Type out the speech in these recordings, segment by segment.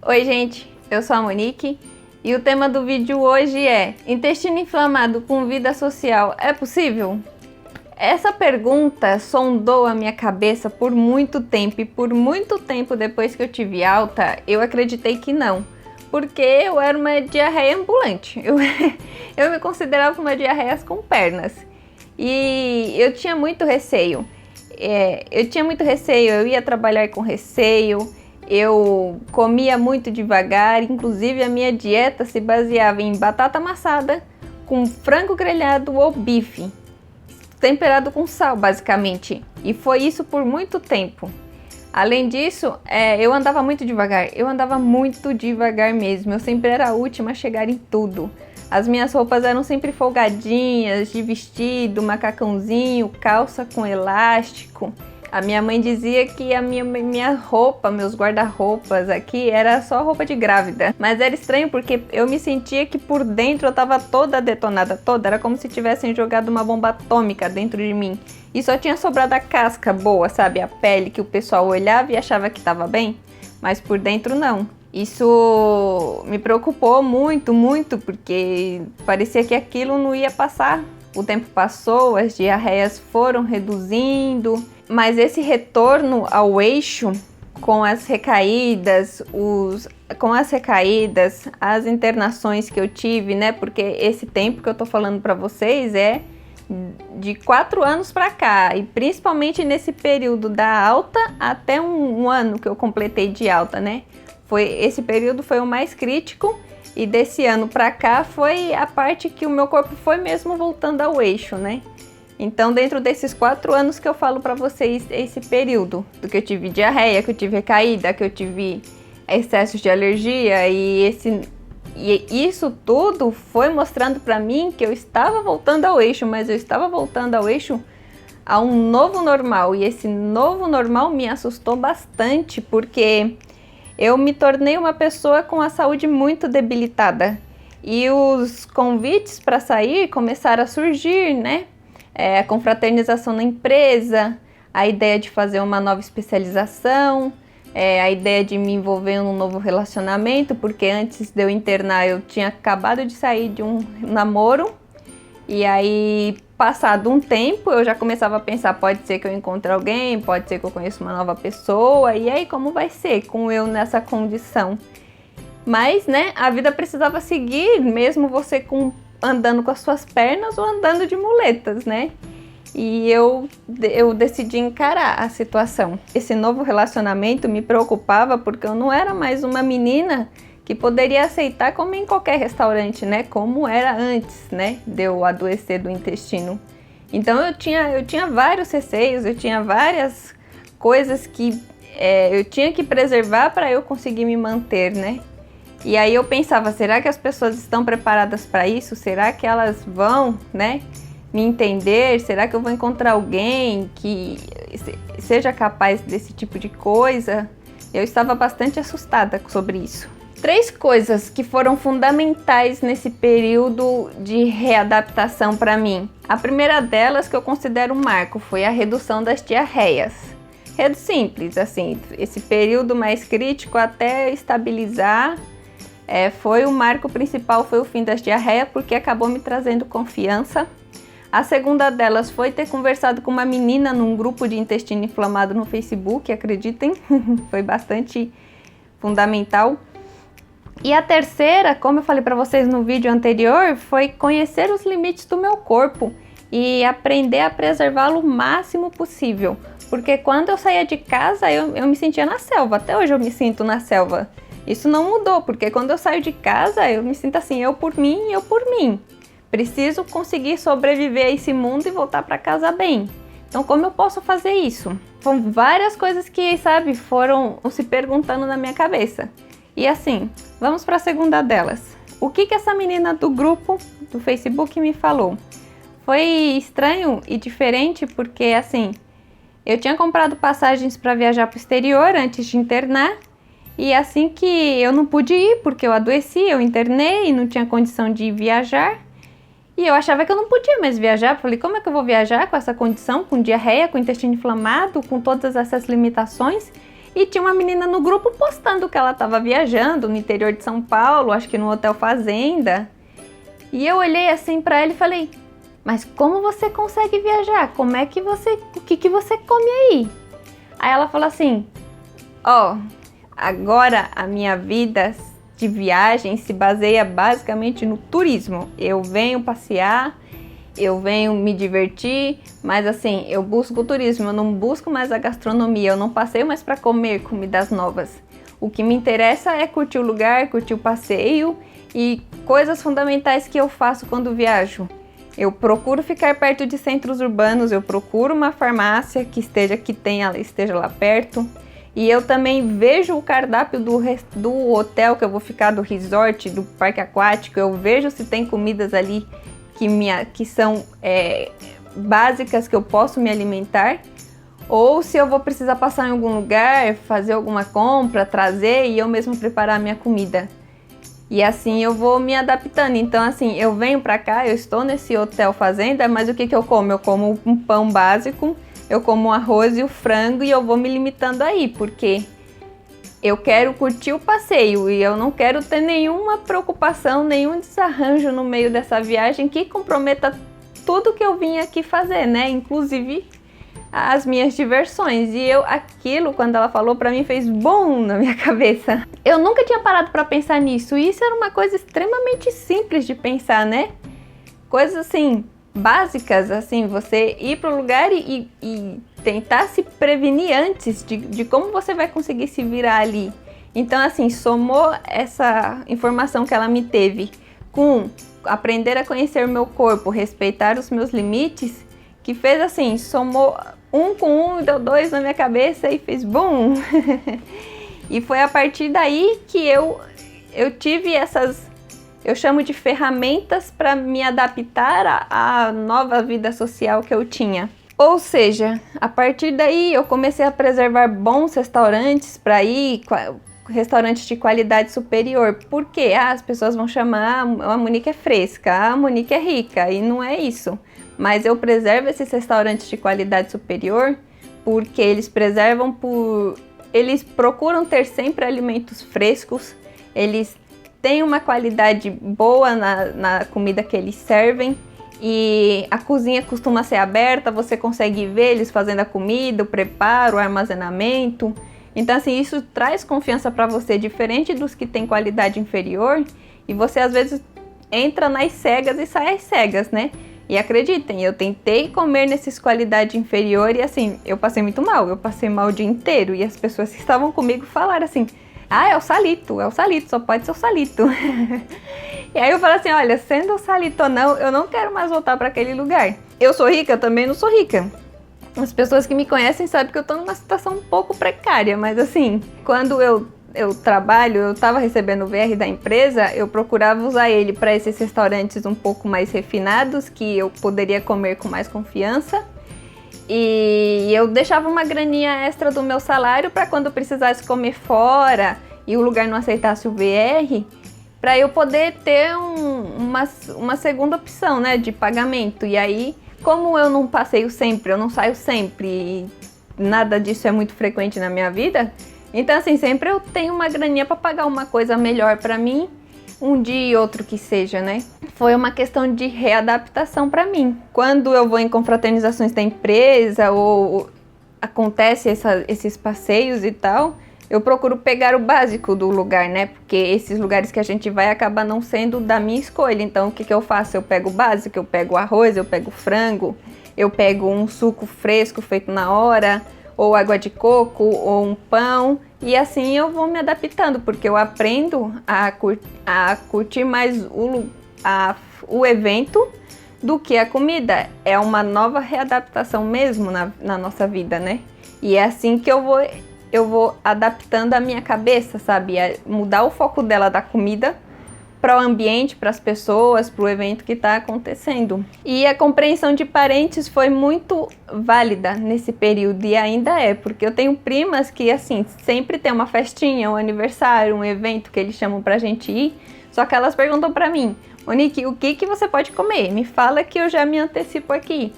Oi gente, eu sou a Monique e o tema do vídeo hoje é: intestino inflamado com vida social é possível? Essa pergunta sondou a minha cabeça por muito tempo e por muito tempo depois que eu tive alta, eu acreditei que não, porque eu era uma diarreia ambulante, eu me considerava uma diarreia com pernas e eu tinha muito receio. Eu ia trabalhar com receio, eu comia muito devagar, inclusive a minha dieta se baseava em batata amassada com frango grelhado ou bife, temperado com sal basicamente, e foi isso por muito tempo. Além disso, eu andava muito devagar mesmo, eu sempre era a última a chegar em tudo. As minhas roupas eram sempre folgadinhas, de vestido, macacãozinho, calça com elástico. A minha mãe dizia que a minha roupa, meus guarda-roupas aqui, era só roupa de grávida. Mas era estranho porque eu me sentia que por dentro eu tava toda detonada, era como se tivessem jogado uma bomba atômica dentro de mim. E só tinha sobrado a casca boa, sabe? A pele que o pessoal olhava e achava que tava bem, mas por dentro não. Isso me preocupou muito, porque parecia que aquilo não ia passar. O tempo passou, as diarreias foram reduzindo, mas esse retorno ao eixo, com as recaídas, as internações que eu tive, né? Porque esse tempo que eu tô falando para vocês é de 4 anos para cá, e principalmente nesse período da alta até um ano que eu completei de alta, né? Esse período foi o mais crítico, e desse ano pra cá foi a parte que o meu corpo foi mesmo voltando ao eixo, né? Então, dentro desses 4 anos que eu falo pra vocês, esse período do que eu tive diarreia, que eu tive recaída, que eu tive excessos de alergia, e isso tudo foi mostrando pra mim que eu estava voltando ao eixo, mas eu estava voltando ao eixo a um novo normal, e esse novo normal me assustou bastante, porque eu me tornei uma pessoa com a saúde muito debilitada e os convites para sair começaram a surgir, né? A confraternização na empresa, a ideia de fazer uma nova especialização, a ideia de me envolver em um novo relacionamento, porque antes de eu internar eu tinha acabado de sair de um namoro. E aí, passado um tempo, eu já começava a pensar, pode ser que eu encontre alguém, pode ser que eu conheça uma nova pessoa, e aí como vai ser com eu nessa condição? Mas, né, a vida precisava seguir, mesmo você andando com as suas pernas ou andando de muletas, né? E eu decidi encarar a situação. Esse novo relacionamento me preocupava porque eu não era mais uma menina que poderia aceitar comer em qualquer restaurante, né? Como era antes, né? De eu adoecer do intestino. Então eu tinha vários receios, eu tinha várias coisas que eu tinha que preservar para eu conseguir me manter, né? E aí eu pensava, será que as pessoas estão preparadas para isso? Será que elas vão, né, me entender? Será que eu vou encontrar alguém que seja capaz desse tipo de coisa? Eu estava bastante assustada sobre isso. 3 coisas que foram fundamentais nesse período de readaptação para mim. A primeira delas, que eu considero um marco, foi a redução das diarreias. É simples, assim, esse período mais crítico até estabilizar, foi o marco principal, foi o fim das diarreias, porque acabou me trazendo confiança. A segunda delas foi ter conversado com uma menina num grupo de intestino inflamado no Facebook, acreditem, foi bastante fundamental. E a terceira, como eu falei para vocês no vídeo anterior, foi conhecer os limites do meu corpo e aprender a preservá-lo o máximo possível. Porque quando eu saía de casa, eu me sentia na selva. Até hoje eu me sinto na selva. Isso não mudou, porque quando eu saio de casa, eu me sinto assim, eu por mim, eu por mim. Preciso conseguir sobreviver a esse mundo e voltar para casa bem. Então, como eu posso fazer isso? São várias coisas que, sabe, foram se perguntando na minha cabeça. E assim, vamos para a segunda delas. O que essa menina do grupo do Facebook me falou? Foi estranho e diferente porque, assim, eu tinha comprado passagens para viajar para o exterior antes de internar, e assim que eu não pude ir porque eu adoeci, eu internei e não tinha condição de viajar, e eu achava que eu não podia mais viajar. Falei, como é que eu vou viajar com essa condição, com diarreia, com intestino inflamado, com todas essas limitações? E tinha uma menina no grupo postando que ela estava viajando no interior de São Paulo, acho que no Hotel Fazenda. E eu olhei assim para ela e falei: mas como você consegue viajar? Como é que você, o que você come aí? Aí ela falou assim: ó, agora a minha vida de viagem se baseia basicamente no turismo. Eu venho passear, eu venho me divertir, mas assim, eu busco o turismo, eu não busco mais a gastronomia, eu não passeio mais para comer comidas novas. O que me interessa é curtir o lugar, curtir o passeio e coisas fundamentais que eu faço quando viajo. Eu procuro ficar perto de centros urbanos, eu procuro uma farmácia que esteja lá perto. E eu também vejo o cardápio do hotel que eu vou ficar, do resort, do parque aquático. Eu vejo se tem comidas ali que são básicas, que eu posso me alimentar. Ou se eu vou precisar passar em algum lugar, fazer alguma compra, trazer e eu mesmo preparar a minha comida. E assim eu vou me adaptando. Então assim, eu venho pra cá, eu estou nesse hotel fazenda, mas o que eu como? Eu como um pão básico, eu como o arroz e o frango e eu vou me limitando aí, porque eu quero curtir o passeio e eu não quero ter nenhuma preocupação, nenhum desarranjo no meio dessa viagem que comprometa tudo que eu vim aqui fazer, né? Inclusive as minhas diversões. E aquilo, quando ela falou, pra mim fez bom na minha cabeça. Eu nunca tinha parado pra pensar nisso e isso era uma coisa extremamente simples de pensar, né? Coisas assim básicas, assim, você ir para o lugar e tentar se prevenir antes de como você vai conseguir se virar ali. Então, assim, somou essa informação que ela me teve com aprender a conhecer o meu corpo, respeitar os meus limites, que fez assim, somou 1 com 1, deu 2 na minha cabeça e fez bum! E foi a partir daí que eu tive essas... Eu chamo de ferramentas para me adaptar à nova vida social que eu tinha. Ou seja, a partir daí eu comecei a preservar bons restaurantes para ir, restaurantes de qualidade superior. Porque as pessoas vão chamar, a Monique é fresca, a Monique é rica, e não é isso. Mas eu preservo esses restaurantes de qualidade superior porque eles eles procuram ter sempre alimentos frescos, eles tem uma qualidade boa na comida que eles servem e a cozinha costuma ser aberta, você consegue ver eles fazendo a comida, o preparo, o armazenamento. Então assim, isso traz confiança para você, diferente dos que têm qualidade inferior e você às vezes entra nas cegas e sai às cegas, né? E acreditem, eu tentei comer nesses qualidade inferior e assim, eu passei muito mal, eu passei mal o dia inteiro e as pessoas que estavam comigo falaram assim: ah, é o Salito, só pode ser o Salito. E aí eu falo assim, olha, sendo o Salito ou não, eu não quero mais voltar para aquele lugar. Eu sou rica? Eu também não sou rica. As pessoas que me conhecem sabem que eu tô numa situação um pouco precária, mas assim, quando eu trabalho, eu tava recebendo o VR da empresa, eu procurava usar ele para esses restaurantes um pouco mais refinados, que eu poderia comer com mais confiança. E eu deixava uma graninha extra do meu salário para quando eu precisasse comer fora e o lugar não aceitasse o VR, para eu poder ter uma segunda opção, né, de pagamento. E aí, como eu não passeio sempre, eu não saio sempre, e nada disso é muito frequente na minha vida, então assim, sempre eu tenho uma graninha para pagar uma coisa melhor para mim, um dia e outro que seja, né? Foi uma questão de readaptação para mim. Quando eu vou em confraternizações da empresa ou acontece esses passeios e tal, eu procuro pegar o básico do lugar, né? Porque esses lugares que a gente vai acaba não sendo da minha escolha. Então o que eu faço? Eu pego o básico, eu pego o arroz, eu pego o frango, eu pego um suco fresco feito na hora, ou água de coco, ou um pão, e assim eu vou me adaptando, porque eu aprendo a curtir mais o evento do que a comida. É uma nova readaptação mesmo na nossa vida, né? E é assim que eu vou adaptando a minha cabeça, sabe? A mudar o foco dela da comida para o ambiente, para as pessoas, para o evento que está acontecendo. E a compreensão de parentes foi muito válida nesse período e ainda é, porque eu tenho primas que, assim, sempre tem uma festinha, um aniversário, um evento que eles chamam pra gente ir, só que elas perguntam pra mim: Monique, o que você pode comer? Me fala que eu já me antecipo aqui.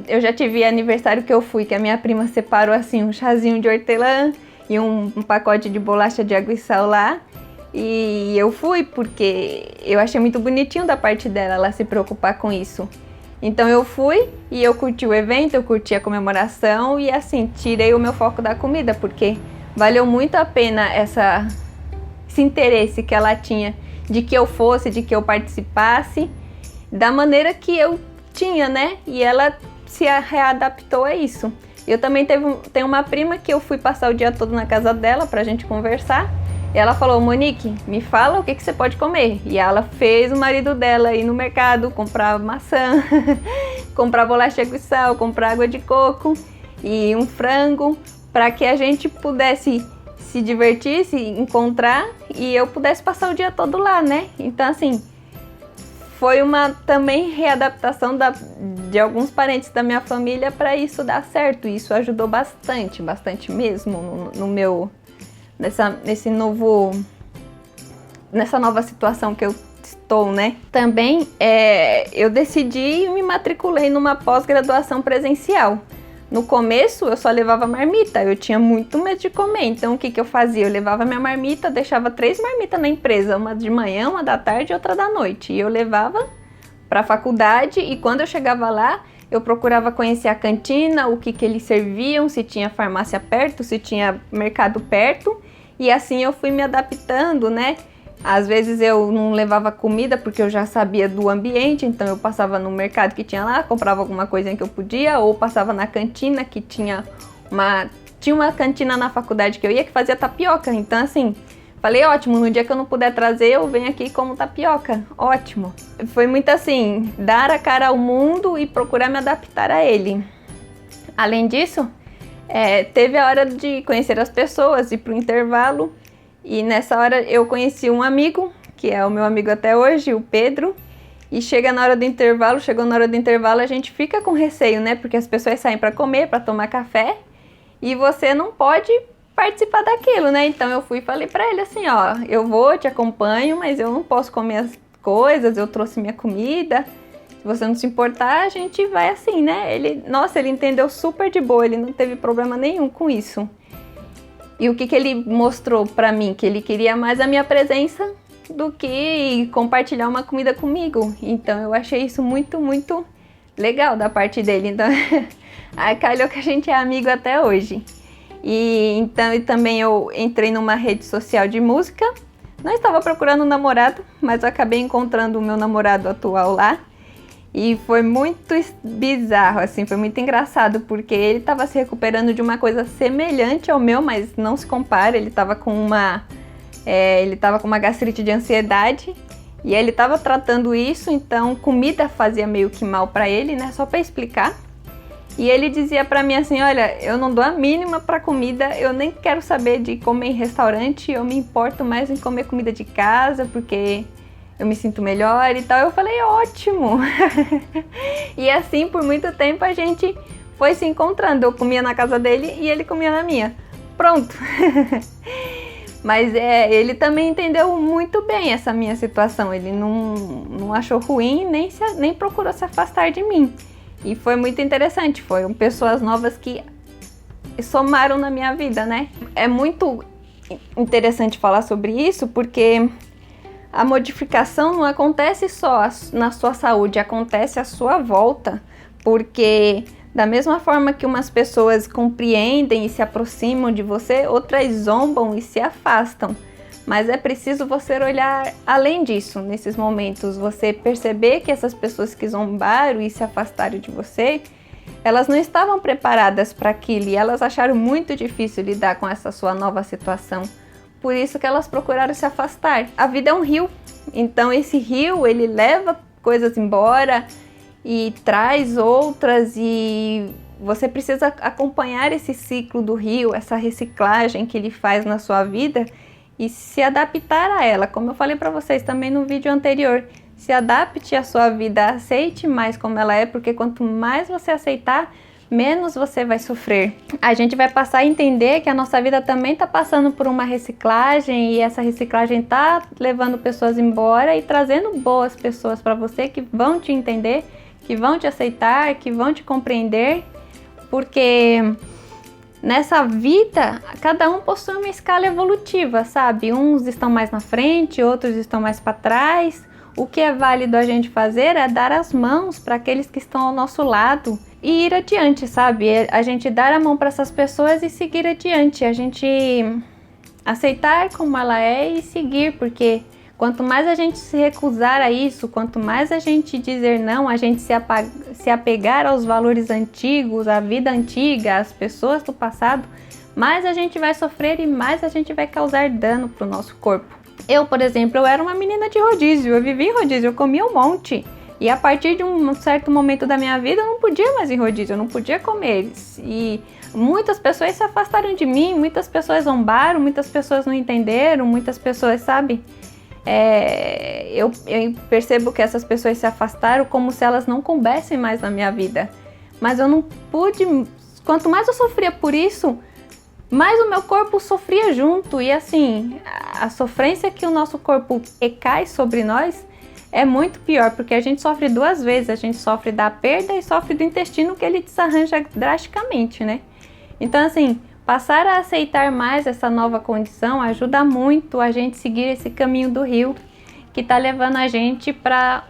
Eu já tive aniversário que eu fui, que a minha prima separou, assim, um chazinho de hortelã, e um pacote de bolacha de água e sal lá. E eu fui porque eu achei muito bonitinho da parte dela, ela se preocupar com isso. Então eu fui e eu curti o evento, eu curti a comemoração e assim, tirei o meu foco da comida, porque valeu muito a pena esse interesse que ela tinha de que eu fosse, de que eu participasse, da maneira que eu tinha, né? E ela se readaptou a isso. Eu também tenho uma prima que eu fui passar o dia todo na casa dela pra gente conversar. E ela falou, Monique, me fala o que você pode comer. E ela fez o marido dela ir no mercado, comprar maçã, comprar bolacha com sal, comprar água de coco e um frango, para que a gente pudesse se divertir, se encontrar e eu pudesse passar o dia todo lá, né? Então, assim, foi uma também readaptação de alguns parentes da minha família para isso dar certo. E isso ajudou bastante, bastante mesmo nessa nova situação que eu estou, né? Também eu decidi e me matriculei numa pós-graduação presencial. No começo eu só levava marmita, eu tinha muito medo de comer, então o que eu fazia? Eu levava minha marmita, deixava 3 marmitas na empresa, uma de manhã, uma da tarde e outra da noite. E eu levava para a faculdade e quando eu chegava lá, eu procurava conhecer a cantina, o que eles serviam, se tinha farmácia perto, se tinha mercado perto. E assim eu fui me adaptando, né? Às vezes eu não levava comida porque eu já sabia do ambiente, então eu passava no mercado que tinha lá, comprava alguma coisinha que eu podia, ou passava na cantina que tinha uma cantina na faculdade que eu ia que fazia tapioca. Então assim, falei, ótimo, no dia que eu não puder trazer, eu venho aqui como tapioca. Ótimo. Foi muito assim, dar a cara ao mundo e procurar me adaptar a ele. Além disso, teve a hora de conhecer as pessoas, ir pro intervalo. E nessa hora eu conheci um amigo, que é o meu amigo até hoje, o Pedro. E chegou na hora do intervalo, a gente fica com receio, né? Porque as pessoas saem para comer, para tomar café. E você não pode participar daquilo, né? Então eu fui e falei para ele assim, ó, eu vou, te acompanho, mas eu não posso comer as coisas, eu trouxe minha comida. Se você não se importar, a gente vai assim, né? Ele entendeu super de boa, ele não teve problema nenhum com isso. E o que ele mostrou pra mim? Que ele queria mais a minha presença do que compartilhar uma comida comigo. Então eu achei isso muito, muito legal da parte dele. Então, aí calhou que a gente é amigo até hoje. E também eu entrei numa rede social de música. Não estava procurando um namorado, mas eu acabei encontrando o meu namorado atual lá. E foi muito bizarro, assim, foi muito engraçado, porque ele estava se recuperando de uma coisa semelhante ao meu, mas não se compara. Ele estava com uma gastrite de ansiedade e ele estava tratando isso, então comida fazia meio que mal para ele, né? Só para explicar. E ele dizia para mim assim, olha, eu não dou a mínima para comida, eu nem quero saber de comer em restaurante, eu me importo mais em comer comida de casa, porque eu me sinto melhor e tal. Eu falei, ótimo! E assim, por muito tempo, a gente foi se encontrando. Eu comia na casa dele e ele comia na minha. Pronto! Mas ele também entendeu muito bem essa minha situação. Ele não achou ruim, nem procurou se afastar de mim. E foi muito interessante. Foram pessoas novas que somaram na minha vida, né? É muito interessante falar sobre isso, porque a modificação não acontece só na sua saúde, acontece à sua volta, porque da mesma forma que umas pessoas compreendem e se aproximam de você, outras zombam e se afastam. Mas é preciso você olhar além disso nesses momentos, você perceber que essas pessoas que zombaram e se afastaram de você, elas não estavam preparadas para aquilo e elas acharam muito difícil lidar com essa sua nova situação. Por isso que elas procuraram se afastar. A vida é um rio, então esse rio ele leva coisas embora e traz outras, e você precisa acompanhar esse ciclo do rio, essa reciclagem que ele faz na sua vida e se adaptar a ela. Como eu falei para vocês também no vídeo anterior, se adapte à sua vida, aceite mais como ela é, porque quanto mais você aceitar, menos você vai sofrer. A gente vai passar a entender que a nossa vida também está passando por uma reciclagem, e essa reciclagem está levando pessoas embora e trazendo boas pessoas para você que vão te entender, que vão te aceitar, que vão te compreender, porque nessa vida, cada um possui uma escala evolutiva, sabe? Uns estão mais na frente, outros estão mais para trás. O que é válido a gente fazer é dar as mãos para aqueles que estão ao nosso lado e ir adiante, sabe? A gente dar a mão para essas pessoas e seguir adiante. A gente aceitar como ela é e seguir, porque quanto mais a gente se recusar a isso, quanto mais a gente dizer não, a gente se apegar aos valores antigos, à vida antiga, às pessoas do passado, mais a gente vai sofrer e mais a gente vai causar dano para o nosso corpo. Eu, por exemplo, eu era uma menina de rodízio, eu vivia em rodízio, eu comia um monte. E a partir de um certo momento da minha vida, eu não podia mais ir em rodízio, eu não podia comer eles. E muitas pessoas se afastaram de mim, muitas pessoas zombaram, muitas pessoas não entenderam, muitas pessoas, sabe? Eu percebo que essas pessoas se afastaram como se elas não coubessem mais na minha vida. Mas eu não pude, quanto mais eu sofria por isso, mais o meu corpo sofria junto. E assim, a sofrência que o nosso corpo recai sobre nós é muito pior, porque a gente sofre duas vezes. A gente sofre da perda e sofre do intestino, que ele desarranja drasticamente, né? Então assim, passar a aceitar mais essa nova condição ajuda muito a gente seguir esse caminho do rio que está levando a gente para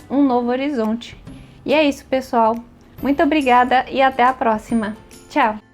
um novo horizonte. E é isso, pessoal. Muito obrigada e até a próxima. Tchau!